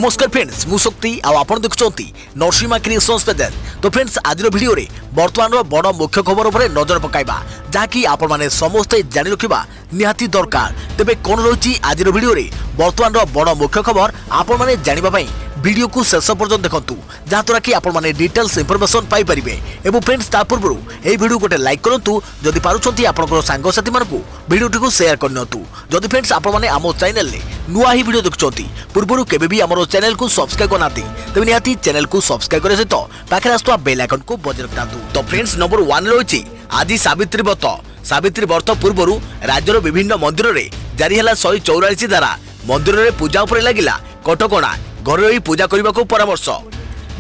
नमस्कार फ्रेंड्स मु शक्ति आपण देखुंती नरसिंहा क्रिएशंस पेज। तो फ्रेंड्स आज वीडियो रे वर्तमान बड़ मुख्य खबर उपर नजर पकाइबा जहाँकि आपण माने समस्ते जानि रखिबा निहाती दरकार। तेबे कोन रही आज वीडियो रे वर्तमान बड़ मुख्य खबर आपण माने जानिबा पई वीडियो को शेष पर्यंत देखंतु जहाँद्वारा कि आपण माने डिटेल्स इंफॉर्मेशन पाई परिबे। एवं फ्रेंड्स ता पूर्व ए वीडियो गोटे लाइक करंतु जदि पारुछंती आपनकर सांग साथी मानकु वीडियो को शेयर करनतु। जदि फ्रेंड्स आपण माने आमो चैनल ले नुआ ही वीडियो देखुछंती पूर्वरु केबे भी हमरो चैनल को सब्सक्राइब करनाती तबे निहाती चैनल को सब्सक्राइब करे सहित पाखे आस्तुवा बेल आइकन को बजाय रखतातु। तो फ्रेंड्स नंबर 1 रहिछि आज सावित्री व्रत पूर्वरु राज्यर विभिन्न मंदिर रे जारी हला 144 धारा। मंदिर रे पूजा उपरे लागिला कटकणा घर रही पूजा करने को परामर्श।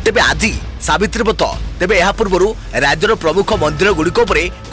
तेबे आज सावित्री व्रत तेबे यह पूर्व राज्यर प्रमुख मंदिर गुड़िक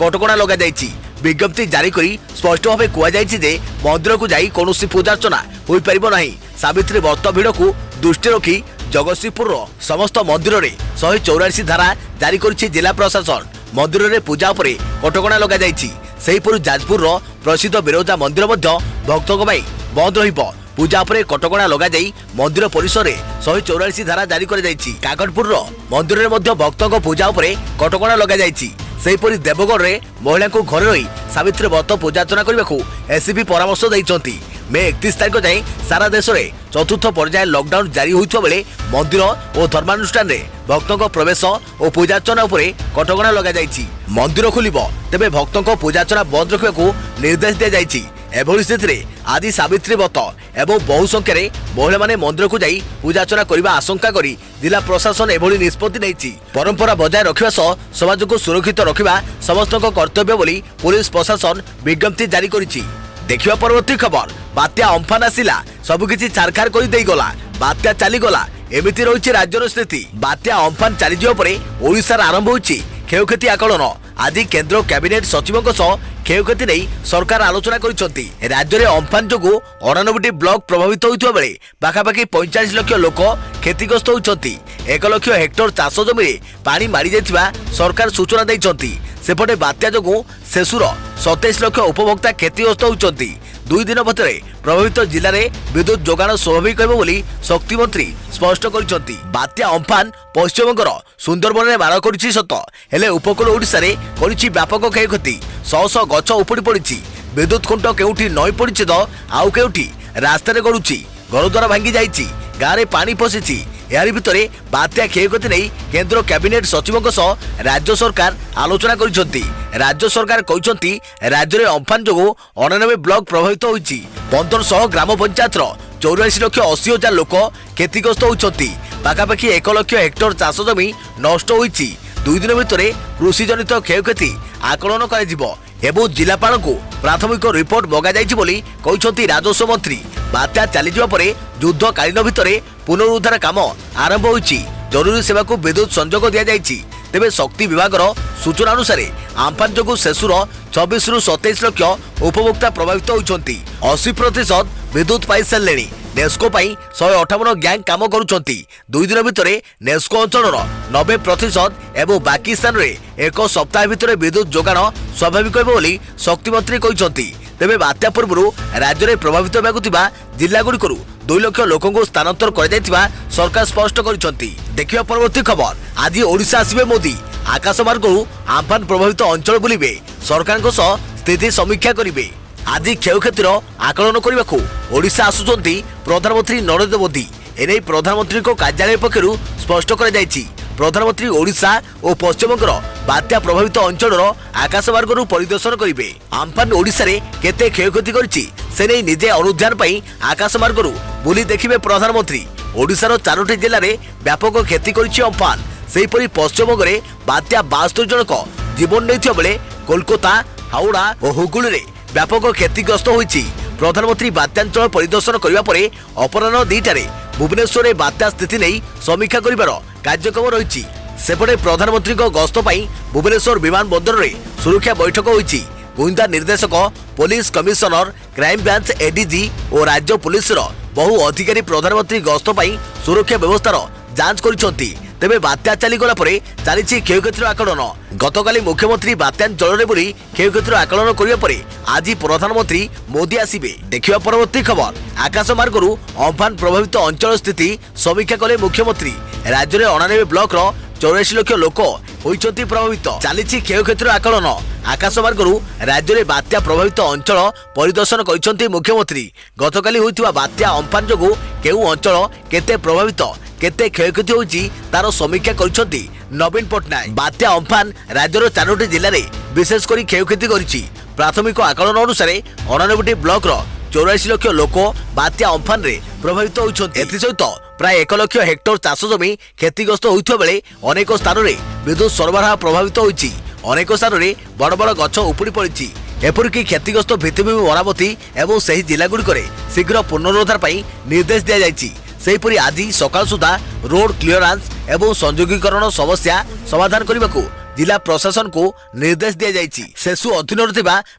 कटकणा लगा जाइछि। विज्ञप्ति जारी करी स्पष्ट भाव कहुଯାଇଛି जे मंदिर को जाई कोनोसी पूजा अर्चना होई परिबो नाही। सावित्री व्रत भिड़ को दृष्टि रखी जगतसिंहपुर समस्त मंदिर रे 184 धारा जारी करिछि जिला प्रशासन। मंदिर रे पूजा उपरे कटकणा लगा जाइछि। सेहीपुर जाजपुर प्रसिद्ध बिरोजा मंदिर मध्य भक्तों बंद रहिबो। पूजा उपरे कटकणा लगा जाई मंदिर परिसर रे 184 धारा जारी कर जाइछि। काकटपुर मंदिर रे मध्य भक्तों पूजा उपरे कटकणा लगा जाइछि। सेहीपरि देवगढ़ रे महिला को घर रही सावित्री व्रत पूजा अर्चना करने को एसपी परामर्श दैछंती। मे 31 तारिख जाए सारा देश में चतुर्थ पर्याय लॉकडाउन जारी होइछो बेले मंदिर और धर्मानुष्ठान रे भक्तों प्रवेश और पूजा अर्चना उपरे कटकणा लगा जाइछि। मंदिर खोलिबो तेबे भक्तों पूजा अर्चना बंद रखा को निर्देश दिया जाइछि। एभली स्थिति आज सावित्री व्रत एवं बहु संख्यार महिला माने मंदिर को जाई पूजा अर्चना करने आशंका करी जिला प्रशासन एभली निष्पत्ति नेछि। परंपरा बजाय रखिबा सह समाज को सुरक्षित रखिबा समस्त कर्तव्य बोली पुलिस प्रशासन विज्ञप्ति जारी करिछि। देखिबा परवर्ती खबर बात्या अम्फान आसिला सबकिछि छारखार कर देई गला। बात्या चली गला एमिति रहिछि राज्यर स्थिति। बात्या अम्फान चली जिवा परे ओडिशार आरंभ होइछि क्षयक्षति आकलन। आज केंद्र कैबिनेट सचिवों सह क्षयक्षति नहीं सरकार आलोचना करिसंती। राज्य में अम्फान जोगु 89 ब्लॉक प्रभावित होइतबा बेले पाखापाखि 45 लाख लोक क्षतिग्रस्त होइछंती। 1 लाख हेक्टर चाष जमी पानी मारी जाइथिबा सरकार सूचना दैछंती। सेपटे बात्या जोगु शेषुर 27 लाख उपभोक्ता क्षतिग्रस्त होइछंती। 2 दिन भितर प्रभावित जिले में विद्युत जोगाण स्वाभाविक होइबो बोली शक्ति मंत्री स्पष्ट करिसंती। बात्या अम्फान पश्चिमबंगर सुंदरबन में मार करिछि सत हेले उपकूल ओडिशा रे करिछि व्यापक क्षयक्षति। शह गछ उपुड़ी पड़िछि। विद्युत खुंट केउठी नई पड़िछि तो आउ केउठी रास्ता रे गडुछि। घरद्वार भांगी जाइछि। गाँव पानी पशिछि। यारी भितरे बात्या क्षयक्षति नहीं केंद्र कैबिनेट सचिवों सह राज्य सरकार आलोचना करिसंती। राज्य सरकार कहिसंती राज्य में अम्फान जोगु 89 ब्लॉक प्रभावित होइछि। 1500 ग्राम पंचायत 84 लाख 80 हजार लोक क्षतिग्रस्त होइछंती। पाखापाखि 1 लाख हेक्टर चाष जमी नष्ट होइछि। 2 दिन भितर कृषि जनित क्षयक्षति आकलन करा एवं जिलापाल को प्राथमिक रिपोर्ट मगा जाइछि बोली कहिसंती राजस्व मंत्री। बात्या चली जिवा परे युद्धकालीन भितर पुनरुद्धार काम आरंभ होइछि। जरूरी सेवा को विद्युत संजोग दिया जाइछि। तेबे शक्ति विभागर सूचना अनुसार आम्फान जोगु शेषुर 26 रु 27 लाख उपभोक्ता प्रभावित होइछंती। 80% विद्युत पाई सारलेनी। नेस्को पाई 158 गैंग काम करुछंती। 2 दिन भितर नेस्को अंचल 90% एवं बाकी स्थान रे 1 सप्ताह भितर विद्युत जोगाण स्वाभाविक होइबो बोली शक्ति मंत्री कहिसंती। तेबे बात्या पूर्व राज्य में प्रभावित होगा जिला गुड़िकरू 2 लाख लोकों स्थानांतर कर सरकार स्पष्ट करिसंती। देखिबा परवर्ती खबर आज ओडिशा आसिबे मोदी। आकाश मार्गरू आम्फान प्रभावित अंचल बुलिबे सरकार सह स्थिति समीक्षा करिबे। आज क्षयक्षतिर आकलन करने को ओडिशा आसुचंती प्रधानमंत्री नरेंद्र मोदी। एने प्रधानमंत्री कार्यालय पक्षरु स्पष्ट कर जाइछि। प्रधानमंत्री ओडिशा और पश्चिमबंगर बात्या प्रभावित अंचल आकाश मार्गरू परिदर्शन करेंगे। आम्फान ओडिशा रे केते क्षयक्षति करिछि से नहीं निजे अनुध्यान पई आकाश मार्गरू बुली देखिबे प्रधानमंत्री। ओडिशार 4टी जिले में व्यापक क्षति करिछि अम्फान। सेहीपरि पश्चिमबंग रे बात्या 72 जनक जीवन नैथिबा बेले कोलकाता हावड़ा और हुगुली रे व्यापक क्षतिग्रस्त होइछि। प्रधानमंत्री बात्यांचल परिदर्शन करने पर अपराह्न 2टारे भुवनेश्वर में बात्या स्थिति नहीं समीक्षा करिबार कार्यक्रम रही। सेपटे प्रधानमंत्री गस्त पर भुवनेश्वर विमान बंदर में सुरक्षा बैठक होइछि। गुइंदा निर्देशक police commissioner crime branch ADG और राज्य पुलिस बहु अधिकारी प्रधानमंत्री गस्त पर सुरक्षा व्यवस्थार जांच करिसंती। तेबे बात्या चलीगला चली क्षयक्षतिर आकलन। गतकाली मुख्यमंत्री बात्या जल बुली क्षयक्षतिर आकलन करने आज प्रधानमंत्री मोदी आसवे। देखा परवर्ती खबर आकाशमार्गरू अम्फान प्रभावित अंचल स्थिति समीक्षा कले मुख्यमंत्री। राज्य में 99 ब्लॉक 84 लाख लोक होइछंती प्रभावित। चली क्षयक्षतिर आकलन। आकाशमार्गरू राज्य में बात्या प्रभावित अंचल परिदर्शन करिसेंती मुख्यमंत्री। गतकाली होइतिबा बात्या अम्फान जोगु केउ अंचल केते प्रभावित केते क्षयक्षति होइछि तार समीक्षा करिसेंती नवीन पटनायक। बात्या अम्फान राज्यर 4टी जिले में विशेषकर क्षयक्षति करिछि। प्राथमिक आकलन अनुसार 99 ब्लॉक 84 लाख लोक बात्या अम्फान रे प्रभावित होइछंती। एथिसहित प्राय 1 लाख हेक्टर चाष जमी क्षतिग्रस्त होइथिबा बेले अनेक स्थान में विद्युत सरबराह प्रभावित होइछि। अनेक स्थान में बड़ बड़ गछ उपुड़ी पड़ी। एपरिक क्षतिग्रस्त भित्तिभूमि मरामती एवं सही जिलागुड़िक शीघ्र पुनरुद्धार पर निर्देश दि जाएगी। सेहीपरि आज सकाल सुधा रोड क्लीयरेंस एवं संयोगीकरण समस्या समाधान करने को जिला प्रशासन को निर्देश दि जाएगी। सेसु अधीन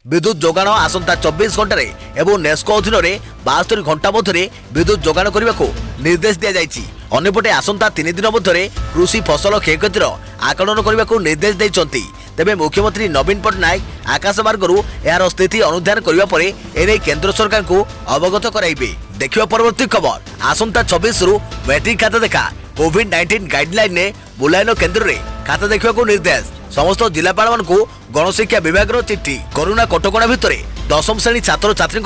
विद्युत जोगाण आसंता 24 घंटे एवं नेस्को अधीन 72 घंटा मध्य विद्युत जोगाण करने को निर्देश दि जाएगी। अन्यपटे आसंता 3 दिन मध्य कृषि फसल क्षयक्षतिर आकलन करने को निर्देश देइछंती। तेबे मुख्यमंत्री नवीन पटनायक आकाशमार्गरू यार स्थिति अनुधान करने पर एने केंद्र सरकार को अवगत कराइबे। देखिबा परवर्ती खबर आसंता 26 रु मैट्रिक खाता देखा कोविड-19 गाइडलाइन ने मूल्यांकन केंद्र रे खाता देखा को निर्देश। समस्त जिलापाल मान को गणशिक्षा विभाग चिट्ठी। कोरोना कटकणा भितर 10म श्रेणी छात्र छात्री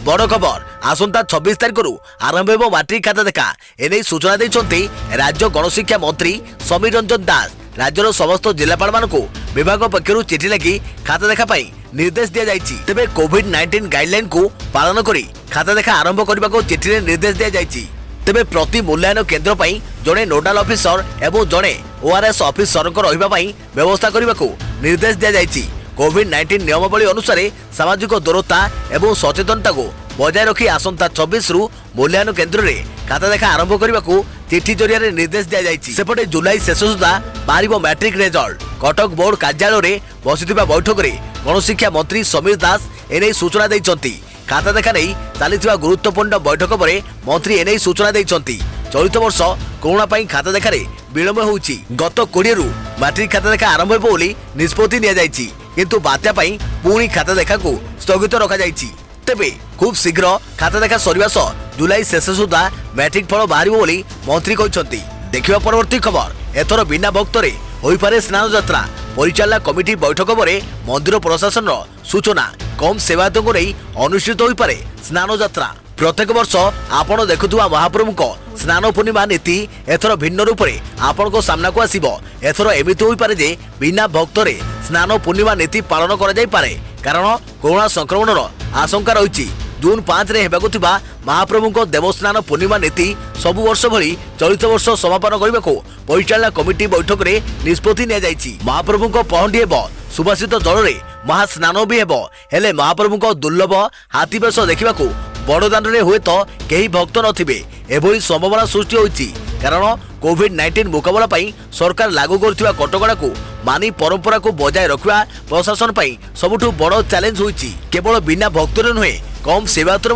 बड़ खबर आसंता 26 तारिख आरंभ हो मैट्रिक खाता देखा। एने सूचना देइछंती राज्य गणशिक्षा मंत्री समीर रंजन दास। राज्यर समस्त जिलापाल मान को विभाग पक्षर चिठी लगी खाता देखा निर्देश दि जाएगी। तेबे कोविड-19 गाइडलाइन को पालन करी खाता देखा आरंभ करने को चिठी निर्देश दि जाएगी। तेबे प्रति मूल्यांकन केंद्र जड़े नोडाल ऑफिसर एवं जड़े ओआरएस ऑफिसर व्यवस्था करने को निर्देश दि जाएगी। कोविड-19 नियमावली अनुसार सामाजिक दूरता एवं सचेतनता को बजाय रखी आसंता 26 रु मूल्यांकन केंद्र में खाता देखा आरंभ करने को चिठी जरिया निर्देश दि जाएगी। सेपटे जुलाई शेष सुधा बाहर मैट्रिक रिजल्ट। कटक बोर्ड कार्यालय में बसिथिबा बैठक में गणशिक्षा मंत्री समीर दास एने सूचना देइछंती। खाता देखा नहीं चली गुरुत्वपूर्ण बैठक पर मंत्री एने सूचना देइछंती। चलित वर्ष कोरोना खाता देखा विलंब होउछि। गत 20 रु मैट्रिक खाता देखा आरंभ हो निष्पत्ति नि जाइछि, किंतु बात्या पुणी खाता देखा को स्थगित रखा जाइछि। तेबे खूब शीघ्र खाता देखा सरिबा सह जुलाई शेष सुधा मैट्रिक फल बाहर मंत्री कहते। देखिबा परवर्ती खबर एथर बिना भक्तरे होई पारे स्नान यात्रा। परिचालना कमिटी बैठक पर मंदिर प्रशासन सूचना कम सेवायतों को नहीं अनुष्ठित होई पारे स्नान यात्रा। प्रत्येक वर्ष आपण देखुवा महाप्रभु को स्नान पूर्णिमा नीति एथर भिन्न रूप से आपण को सामना को आसीबो। एथर एमिति होई पारे जे बिना भक्तरे स्नान पूर्णिमा नीति पालन करा जाई पारे, कारण कोरोना संक्रमण आशंका रही। जून 5 रे हेबाकु थिबा महाप्रभु को देवस्नान पूर्णिमा नीति सबु वर्ष भली चलित वर्ष समापन करने को परिचालना कमिटी बैठक में निष्पत्ति नि जाइछि। महाप्रभु को पहंडी हेबो, सुभाषित जल में महास्नान भी हेबो। हेले महाप्रभु को दुर्लभ हाथीवेश देखा बड़दान में हुए तो कई भक्त नथिबे एभली संभावना सृष्टि होइछि, कारण कोविड-19 मुकाबला सरकार लागू करथिबा कटकणा को मानी परंपरा को बजाय रखा प्रशासन सबुठु बड़ चैलेंज होइछि। केवल बिना भक्तरे नुहे कम सेवायतर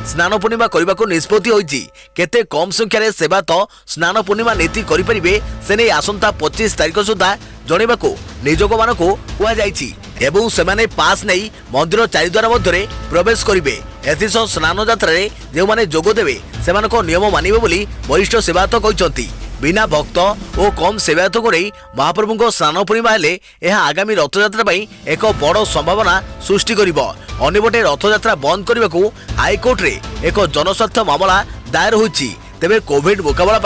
स्नान पूर्णिमा करने को निष्पत्ति होइछि। केते कम संख्यार सेवायत स्नान पूर्णिमा नीति करें से नहीं आसंता 25 तारिख सुधा जणेबा को निजोग मान को कहुଯାଇଛି एवं सेमाने पास नहीं मंदिर चारिद्वार मध्य प्रवेश करेंगे। एथिसह स्नान यात्रा जो मैंने जोगदेवे से नियम मानिबे बोली वरिष्ठ सेवायत कहते। बिना भक्त और कम सेवायत को नहीं महाप्रभु को स्नान पूर्णिमा हेले यह आगामी रथयात्रा एक बड़ संभावना सृष्टि करिब। अन्यपटे रथयात्रा बंद करने को हाईकोर्ट रे एक जनस्वार्थ मामला दायर होइछि। तेबे कोविड मुकाबला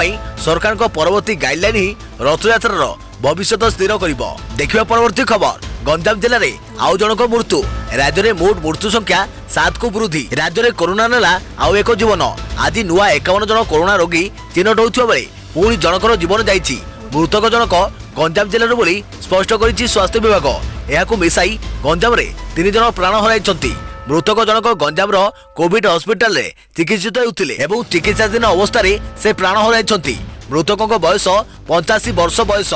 सरकार को परवर्ती गाइडलाइन ही रथयात्रा भविष्य स्थिर करिब। देखिबा परवर्ती खबर गंजाम जिले में आउ जनक मृत्यु। राज्य में मोट मृत्यु संख्या 7 को वृद्धि। राज्य में कोरोना नेला आउ एक जीवन। आज नुआ 51 जन कोरोना रोगी चिन्हट होता बेले पुणी जनकर जीवन जाइछि। मृतक जनक गंजाम जिले बोली स्पष्ट करिछि स्वास्थ्य विभाग। यहाकु मिसाई गंजाम रे 3 जन प्राण हराइछंती। मृतक जनक गंजाम कोविड हॉस्पिटल रे चिकित्सित होउथिले एवं चिकित्साधीन अवस्था से प्राण हराइछंती। मृतक बयस 85 वर्ष बयस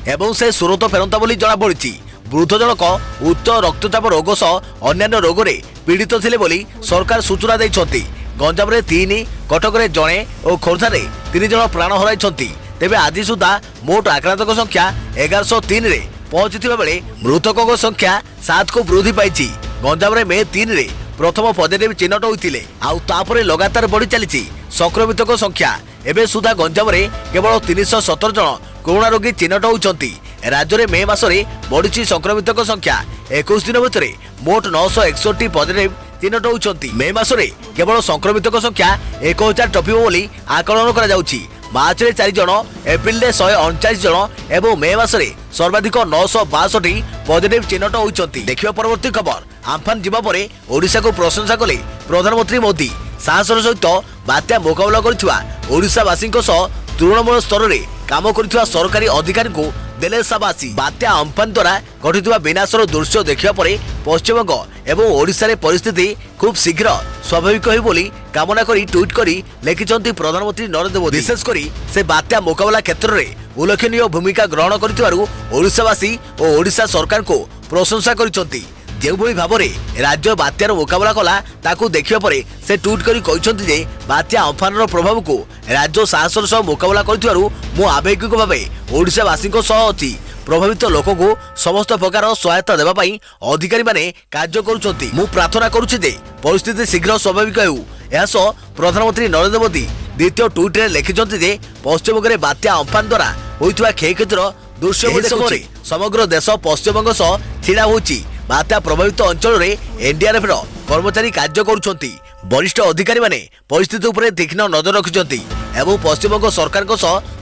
एवं से सुरत फेरंता बोली जना पड़िछि। वृद्ध जनक उच्च रक्तचाप रोग सह अन्य रोग रे पीड़ित थिले बोली सरकार सूचना दैछंती। गंजाम रे 3, कटक रे जणे और खोर्धा रे 3 जन प्राण हराइछंती। तेबे आज सुधा मोट आक्रांतक संख्या 1103 रे पहुंचीथिबा बेले मृतकों संख्या 7 को वृद्धि पाइछि। गंजाम रे मे 3 रे प्रथम पॉजिटिव चिन्हट होइतिले आउ तापरे लगातार बढ़ी चलीछि संक्रमितों संख्या। एबे सुधा गंजाम रे केवल 317 जन कोरोना रोगी चिन्हट होउछंती। राज्य में मे मासरे बढ़ी संक्रमितों संख्या 21 दिन भितर मोट 961 पॉजिटिव चिन्हट होउछंती। मे मासरे केवल संक्रमितों संख्या 1000 टपिबो बोली आकलन करा जाउछि। मार्च रे 4 जन, एप्रिल रे 139 जन एवं मे मासरे सर्वाधिक 962 पॉजिटिव चिन्हट होइछंती। देखिबा परवर्ती खबर। आम्फान जीवा परे ओडिशा को प्रशंसा कले प्रधानमंत्री मोदी। साहसर सहित बात्या मुकाबला करिथिबा ओडिशावासी तृणमूल स्तर में काम करिथिबा सरकारी अधिकारी को देले साबासी। बात्या अम्फान द्वारा घटिथिबा विनाशर दृश्य देखिबा परे पश्चिमबंग एवं ओडिशा रे परिस्थिति खूब शीघ्र स्वाभाविक होई बोली कामना करी ट्वीट करी लेखिचंती प्रधानमंत्री नरेंद्र मोदी। विशेष करी से बात्या मुकाबला क्षेत्र में उल्लेखनीय भूमिका ग्रहण करिथिबारु ओडिशावासी और ओडिशा सरकार को प्रशंसा करिसंती। जेभଳି भाବରେ राज्य बात्यार मुकाबला कला ताकू देखिबा परे से ट्वीट करी कहिसंती जे बात्या अम्फानर प्रभाव को राज्य साहसर सह मुकाबला करिथिबारु मु आवेगिक भाबे ओडिशावासी सह अछि। प्रभावित लोकों को समस्त प्रकार सहायता देबा पई अधिकारी माने कार्य करुछंती। मु प्रार्थना करूछि जे परिस्थिति शीघ्र स्वाभाविक हेउ। एहासो प्रधानमंत्री नरेंद्र मोदी द्वितीय ट्वीट रे लिखिसंती जे पश्चिमबंग रे बात्या अम्फान द्वारा होइतबा क्षयक्षतिर दृश्य देखि समग्र देश पश्चिमबंग सह छिड़ा होछि। बात्या प्रभावित अंचल में एनडीआरएफ कर्मचारी कार्य करुछंती। वरिष्ठ अधिकारी माने परिस्थिति उपरे तीक्ष्ण नजर रखिछंती एवं पश्चिमबंग सरकार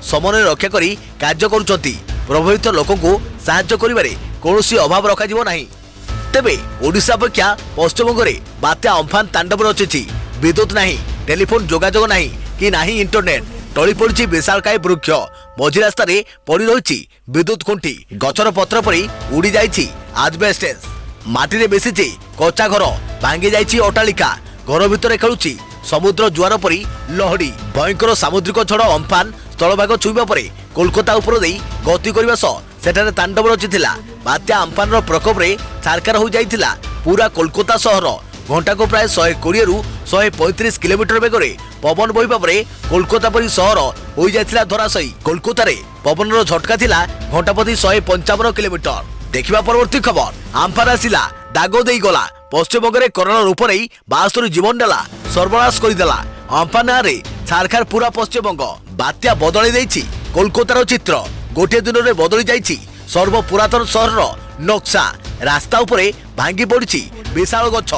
समन्वय रक्षा करी कार्य करुछंती। प्रभावित लोकों को साहाय्य करिबारे कोनोसी अभाव रखा जिवो नाही। तेबे ओडिशा अपेक्षा पश्चिमबंग रे बात्या अम्फान तांडव रचिछि। विद्युत नाही, टेलीफोन जोगाजोग नाही कि नाही इंटरनेट। टली पड़ी विशालकाय वृक्ष, मझी रास्ता रे पड़ी रही विद्युत खुंटी, गछर पत्र परी उड़ी जाइछि आजबेस्टस। माटी रे बेसिछि कच्चा घर, भांगी जाइछि अट्टालिका, घर भितर खेलुछि समुद्र जुआर परी लहड़ी। भयंकर सामुद्रिक झड़ अम्फान स्थलभाग छुईबा परे कोलकाता उपर देई गति करबा सह सेठारे तांडव रचिथिला। बात्या अम्फान प्रकोप रे छारखार हो जाइथिला पूरा कोलकाता सहर। घंटा को प्राय 120 रु 135 किलोमीटर बेगरे पवन बहिबा परे कोलकाता परी सहर हो जाइथिला धराशयी। कोलकाता रे पवनर झटका थिला घंटा प्रति 155 किलोमीटर। देखिबा परवर्ती खबर। आम्फान आसिला दाग देई गला। पश्चिमबंग रे कोरोना रूप नहीं 72 जीवन नेला सर्वनाश करदेला। अम्फान रे छारखार पूरा पश्चिमबंग। बात्या बदली देइछि कोलकातार चित्र। गोटे दिन में बदली जाइछि सर्व पुरातन सहर नक्शा। रास्ता उपरे भांगी पड़ी विशाल गछ,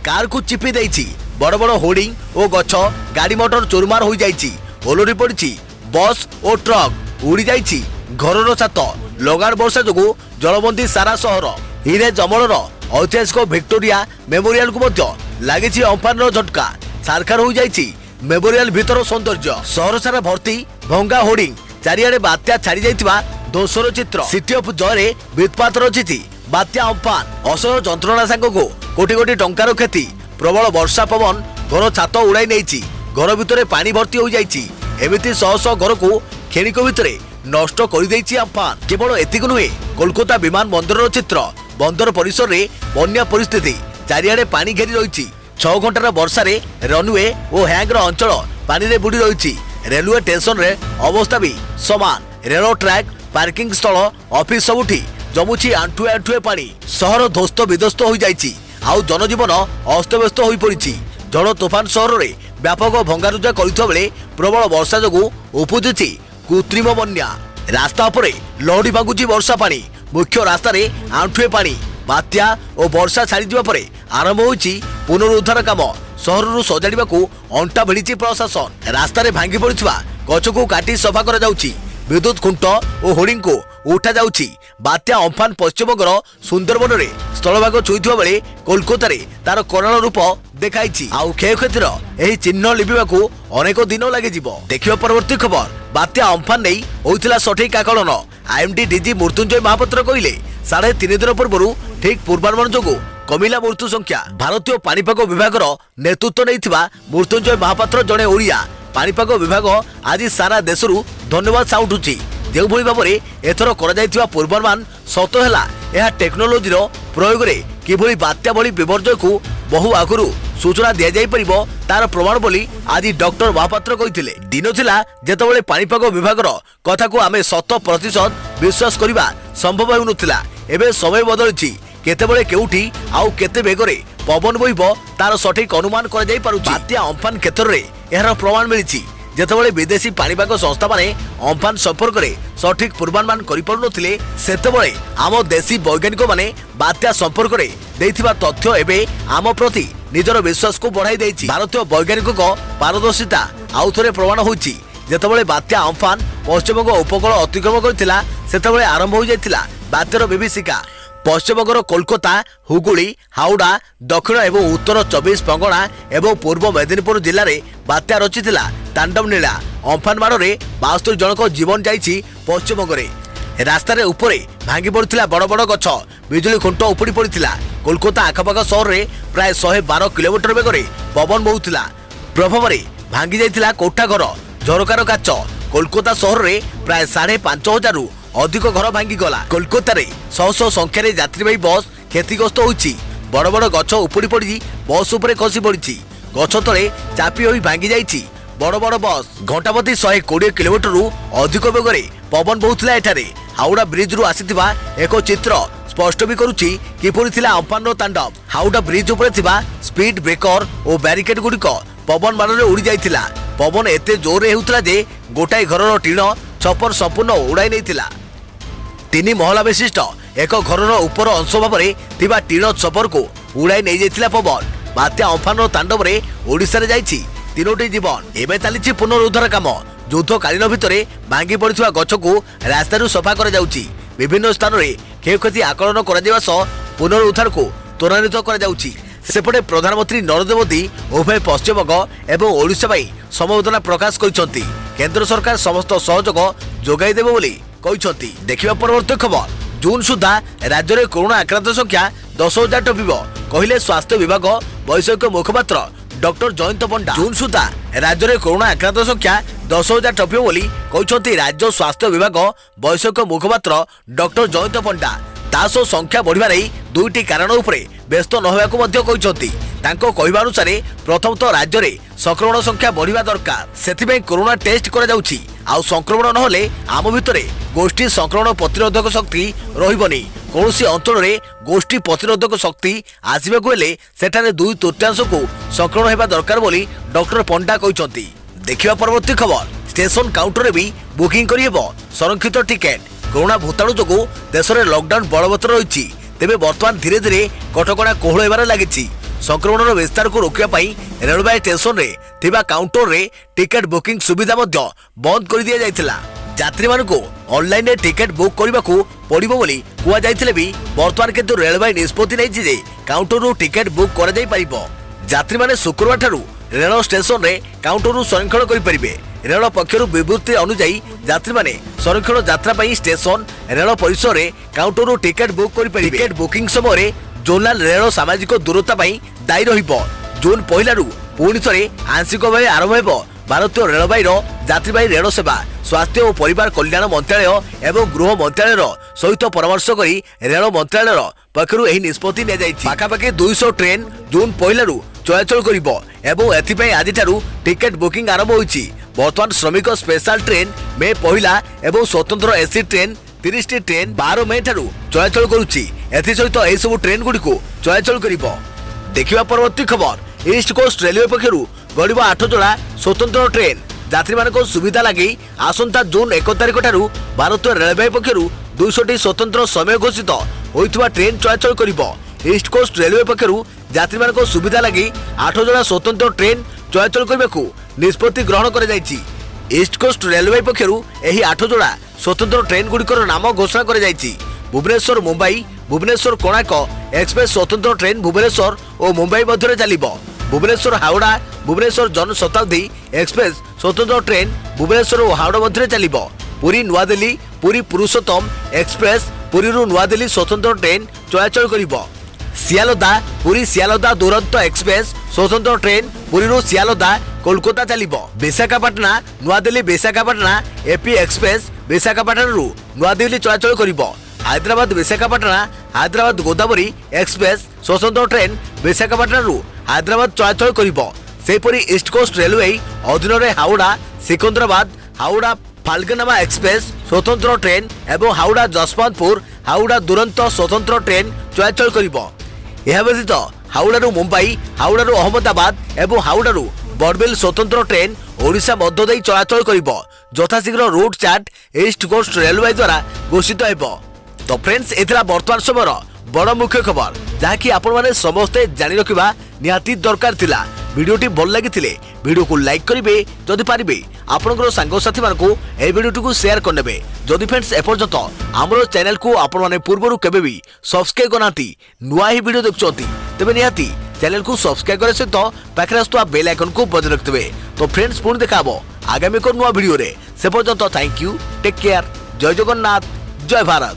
कार को चिपी देइछि बड़ बड़ होर्डिंग और गछ। गाड़ी मोटर चोरमार हो जाइछि। ओलरी पड़ी बस और ट्रक, उड़ी जाइछि घरर छात। लगाण वर्षा जोगु जलबंदी सारा सहर। हिरे जमलर ऐतिहासिक विक्टोरिया मेमोरियल को मध्य लागिछि अम्फानर झटका। छारखार हो जाइछि मेमोरियल भीतर सौंदर्य। सहर सारा भर्ती भंगा होर्डिंग, चारिआडे बात्या छाड़ी जाइतिबा दोषर चित्र। सिटी ऑफ जय वित्पात रचिछि बात्या अम्फान। असह्य जंत्रणा सांगको कोटी कोटी टंकार क्षति। प्रबल वर्षा पवन घर छात उड़ाई नहीं। घर भितर पानी भर्ती हो जाइछि। एमिति शह शह घर को खेणिक भितर नष्ट कर देइछि अम्फान। केवल एतिक नुहे, कोलकाता विमान बंदर चित्र। बंदर परिसर रे बन्या परिस्थिति, चारिआडे पानी घेरी रही। 6 घंटार वर्षा रे रनवे और हैंगर अंचल पानी रे बुड़ी रही। रेलवे स्टेशन रे अवस्था भी समान। रेल ट्रैक, पार्किंग स्थल, ऑफिस सबुठी जमुछि आंठुए आंठुए पानी। सहर ध्वस्त विध्वस्त हो जाइछि। आउ जनजीवन अस्तव्यस्त हो पड़ी। झड़ तोफान सहर रे व्यापक भंगारुजा करिଥିବା बेले प्रबल वर्षा जोगु उपजुछि कृत्रिम बन्या। रास्ता उपरे लहड़ी भागुछि वर्षा पानी। मुख्य रास्ता रे आंठुए पानी। बात्या और वर्षा छाड़ी जिबा परे आरंभ होइछि पुनरुद्धार काम। सहरु सजाड़िबाकू अंटा भिड़िछि प्रशासन। रास्ता रे भांगी पड़िथिबा गछ को काटी सफा करा जाउछि। विद्युत खुंट और होर्डिंग को उठा जाउछि। बात्या अम्फान पश्चिमबंगर सुंदरबन रे स्थलभाग छुईथिबा बेले कोलकाता रे तार करण रूप देखाइछि। आउ क्षयक्षतिर एही चिन्ह लिपिबाकू अनेक दिन लागि जिवो। देखिबा परवर्ती खबर। बात्या अम्फान नै होइथिला सठिक आकलन। आईएमडी डीजी मृत्युंजय महापात्र कहिले 3.5 दिन पूर्व ठीक पूर्वानुमान जोगु कमिला मृत्यु संख्या। भारतीय पाणीपाग विभाग नेतृत्व नैथिबा मृत्युंजय महापात्र जड़े ओडिया। पाणीपाग विभाग आज सारा देशरू धन्यवाद साउटुछि। जो भाव में एथर कर पूर्वानुमान सत है। यह टेक्नोलोजी प्रयोग में किभली बात्या भली विपर्यय को बहु आगुरी सूचना दिया जाई परिबो तार प्रमाण बोली आज डॉक्टर महापात्र कहिथिले। दिन थिला जेतेबेले पाणीपाग विभागर कथा को आमे 100% विश्वास करिबा संभव हेउनथिला। एबे समय बदलिछि, केतेबेले केउठी आउ केते बेगरे पवन बहिबो तार सठिक अनुमान करा जाई पारुछि। बात्या अम्फान क्षेत्र रे एहार प्रमाण मिलिछि। जेतेबेले विदेशी पाणीपाग संस्था माने अम्फान संपर्क में सठिक पूर्वानुमान करि पारुनथिले, सेतेबेले आम देशी वैज्ञानिक माने बात्या संपर्क में देइथिबा तथ्य एबे आम प्रति निजर विश्वास को बढ़ाई देइछि। भारतीय वैज्ञानिक पारदर्शिता आउ थरे प्रमाण होइछि। जेतेबेले बात्या अम्फान पश्चिमबंग उपकूल अतिक्रमण करथिला, सेतेबेले आरंभ हो जाइथिला बात्यार विभीषिका। पश्चिमबंगर कोलकाता, हुगुली, हावड़ा, दक्षिण एवं उत्तर 24 परगना एवं पूर्व मेदिनीपुर जिले में बात्या रचिथिला तांडव नीला। अम्फान माड़े 72 जनक जीवन जाइछि। पश्चिमबंगरे रास्तार उपरे भांगी पड़ता बड़ बड़ गछ, बिजुली खुंट उपुड़ी पड़ता। कोलकाता आखपाख सहर में प्राय 112 किलोमीटर बेगर पवन बहुला। प्रभाव में भांगी जाइथिला कोठा घर, झरकार काच। कोलकाता सहर में प्राय 5,500 अधिक घर भांगी गला। कोलकाता शह शह संख्यार यात्रीवाही बस क्षतिग्रस्त होइछि। बड़ बड़ गछ उपुड़ी पड़ी बस उपरे खसी पड़ी। गछ तले चापी होई भांगी जाइछि बड़ बड़ बस। घंटाप्रति 120 किलोमीटर अधिक बेगरे पवन बहुला। एठारे हावड़ा ब्रिज रु आसीथिबा एक चित्र स्पष्ट भी करुछि किपरि थिला अम्फान तांडव। हावड़ा ब्रिज उपरे थिबा स्पीड ब्रेकर और बैरिकेड गुड़िक पवन बाण उड़ी जाइथिला। पवन एते जोर हेउतला जे गोटाए घरर टीण छपर संपूर्ण उड़ाई नैथिला। 3 महला विशिष्ट एक घरर उपर अंश भाव में टीण छपर को उड़ाई नहीं जाइथिला पवन। बात्या अम्फान तांडव रे ओडिशा रे जाइछि 3टी जीवन। एबे चलिछि पुनरुद्धार काम। युद्धकालीन भितर भांगी पड़िथिबा गछ को रास्तारू सफा करा जाउछि। विभिन्न स्थान रे क्षयक्षति आकलन करा जावा सह पुनरुद्धार को त्वरान्वित करा जाउछि। सेपटे प्रधानमंत्री नरेंद्र मोदी उभय पश्चिमबंग एवं ओडिशा पाई समवेदना प्रकाश करिसंती। केंद्र सरकार समस्त सहयोग जोगाई देबो बोली कहिसंती। देखिबा परवर्ती खबर। जून सुधा राज्य में कोरोना आक्रांत संख्या 10,000 टपिब कहले स्वास्थ्य विभाग वैषयिक मुखपात्र डॉक्टर जयंत पंडा। जून सुधा राज्य में कोरोना आक्रांत संख्या 10,000 टपिब बोली कहिसंती राज्य स्वास्थ्य विभाग वैषयिक मुखपात्र डॉक्टर जयंत पंडा। तासो संख्या बढ़िबार 2टी कारण उपरे व्यस्त न होबाकू मध्य कहिसंती। तांको कहिबा अनुसार प्रथम तो राज्य में संक्रमण संख्या बढ़िबा दरकार, सेथिबे कोरोना टेस्ट करा जाउछि। आउ संक्रमण न होले आम भितरे गोष्ठी संक्रमण प्रतिरोधक शक्ति रहिबनी। कौनसी अंचल में गोष्ठी प्रतिरोधक शक्ति आसबाकू हेले सेठारे 2/3 को संक्रमण हेबा दरकार बोली डॉक्टर पंडा कहिसंती। देखिबा परवर्ती खबर। स्टेशन काउंटर भी बुकिंग करिहेबो संरक्षित टिकेट। कोरोना भूताणु जोगु देश में लॉकडाउन बलवत्तर रही। तेबे वर्तमान धीरे धीरे कटकणा कोहल हेबार लागिछि। संक्रमण विस्तार को रोकने रेलवे स्टेशन रे थिबा काउंटर रे टिकेट बुकिंग सुविधा मध्य बंद कर दिया जाइथिला। यात्री मानकु ऑनलाइन रे टिकेट बुक करने को पड़िबो बोली कुआ जाइथिले भी वर्तमान किंतु रेलवे निष्पत्ति नै जे काउंटर रू टिकेट बुक करा जाई परिबो। यात्री माने शुक्रवार ठारू रेल स्टेशन रे काउंटर रू संरक्षण करि परिबे। रेल पक्षरु विवृत्ति अनुसार यात्री माने संरक्षण यात्रा पई स्टेशन रेल परिसर रे काउंटर रू टिकेट बुक करि परिबे। टिकेट बुकिंग समय रे जोनल रेल सामाजिक दूरता पई दायी रहिबो। जून 1 रु पुणी थे आंशिक भाव आरंभ हो भारतीय रेलवाई यात्रीवाही रेल सेवा। स्वास्थ्य और परिवार कल्याण मंत्रालय एवं गृह मंत्रालय सहित परामर्श करी रेल मंत्रालय पक्षर यह निष्पत्ति पाखापाखि 200 ट्रेन जून 1 रु चलाचल कर आज टिकेट बुकिंग आरंभ होइछि। वर्तमान श्रमिक स्पेशल ट्रेन मे 1 एवं स्वतंत्र एसी ट्रेन 30 ट्रेन 12 मे ठारू चलाचल करुछि। एसहित यह सब ट्रेन गुड़ी चलाचल करिबो। देखिबा परवर्ती खबर। ईस्ट कोस्ट रेलवे पक्षरु गड़िब 8 जोड़ा स्वतंत्र ट्रेन। यात्री मानक सुविधा लगी आसंता जून 1 तारिख ठारू भारतीय रेलवे पक्षरु 200 स्वतंत्र समय घोषित होइथिबा ट्रेन चलाचल करिबो। ईस्ट कोस्ट रेलवे पक्षरु यात्री मानक सुविधा लगी 8 जोड़ा स्वतंत्र ट्रेन चलाचल करबाकू निष्पत्ति ग्रहण कर जाइछि। ईस्ट कोस्ट रेलवे पक्षरु एही 8 जोड़ा स्वतंत्र ट्रेन गुड़िकर नाम घोषणा कर जाइछि। भुवनेश्वर मुंबई, भुवनेश्वर कोणार्क एक्सप्रेस स्वतंत्र ट्रेन भुवनेश्वर और मुंबई मध्य चलिबो। भुवनेश्वर हावड़ा, भुवनेश्वर जनशताब्दी एक्सप्रेस स्वतंत्र ट्रेन भुवनेश्वर और हावड़ा मध्य चलिबो। पुरी नुआ दिल्ली, पुरी पुरुषोत्तम एक्सप्रेस पुरी रु नुआ दिल्ली स्वतंत्र ट्रेन चलाचल करिबो। सियालदा, पुरी सियालदा दुरंतो एक्सप्रेस स्वतंत्र ट्रेन पुरी रु सियालदा कोलकाता चलिबो। विशाखापट्टना, नुआ दिल्ली विशाखापट्टना एपी एक्सप्रेस विशाखापट्टना रु नुआ दिल्ली चलाचल करिबो। हैदराबाद विशाखापट्टना, हैदराबाद गोदावरी एक्सप्रेस स्वतंत्र ट्रेन विशाखापट्टना रु ହାଇଦ୍ରାବାଦ ଚଳାଚଳ କରିବ। ସେହିପରି ଇଷ୍ଟ କୋଷ୍ଟ ରେଲୱେ ଅଧୀନରେ ହାଓଡ଼ା ସିକନ୍ଦରାବାଦ, ହାଓଡ଼ା ଫାଲକନାମା ଏକ୍ସପ୍ରେସ ସ୍ୱତନ୍ତ୍ର ଟ୍ରେନ୍ ଏବଂ ହାଓଡ଼ା ଯଶବନ୍ତପୁର, ହାଓଡ଼ା ଦୁରନ୍ତୋ ସ୍ୱତନ୍ତ୍ର ଟ୍ରେନ୍ ଚଳାଚଳ କରିବ। ଏହା ବ୍ୟତୀତ ହାଓଡ଼ାରୁ ମୁମ୍ବାଇ, ହାଓଡ଼ାରୁ ଅହମ୍ମଦାବାଦ ଏବଂ ହାଓଡ଼ାରୁ ବଡ଼ବିଲ ସ୍ୱତନ୍ତ୍ର ଟ୍ରେନ୍ ଓଡ଼ିଶା ମଧ୍ୟ ଦେଇ ଚଳାଚଳ କରିବ। ଯଥାଶୀଘ୍ର ରୁଟ୍ ଚାର୍ଟ ଇଷ୍ଟ କୋଷ୍ଟ ରେଲୱେ ଦ୍ୱାରା ଘୋଷିତ ହେବ। ତ ଫ୍ରେଣ୍ଡସ୍, ଏଥିଲା ବର୍ତ୍ତମାନ ସମୟର ବଡ଼ ମୁଖ୍ୟ ଖବର, ଯାହାକି ଆପଣମାନେ ସମସ୍ତେ ଜାଣି ରଖିବା ନିହାତି ଦରକାର ଥିଲା। ভিডিওটি ভাল লাগিলে ভিডিওକୁ লাইক କରିବେ, যদি পারিবে আপনার সাংসাথী মানুষ এই ভিডিওটি সেয়ার করে। যদি ফ্রেন্ডস এপর্যন্ত আমার চ্যানেল কু আপনার পূর্বর কেবে বি সবসক্রাইব করনা নূয়া হি ভিডিও দেখুম, তেবে নিহতি চ্যানেল কু সবসক্রাইব করা সহিত পাখে আসুয়া বেল আইকন কু বজায় রাখবে। তো ফ্রেন্ডস পুଣି দেখা হব আগামী এক নূয়া ভিডিও। সে পর্যন্ত থ্যাংক ইউ, টেক কেয়ার, জয় জগন্নাথ, জয় ভারত।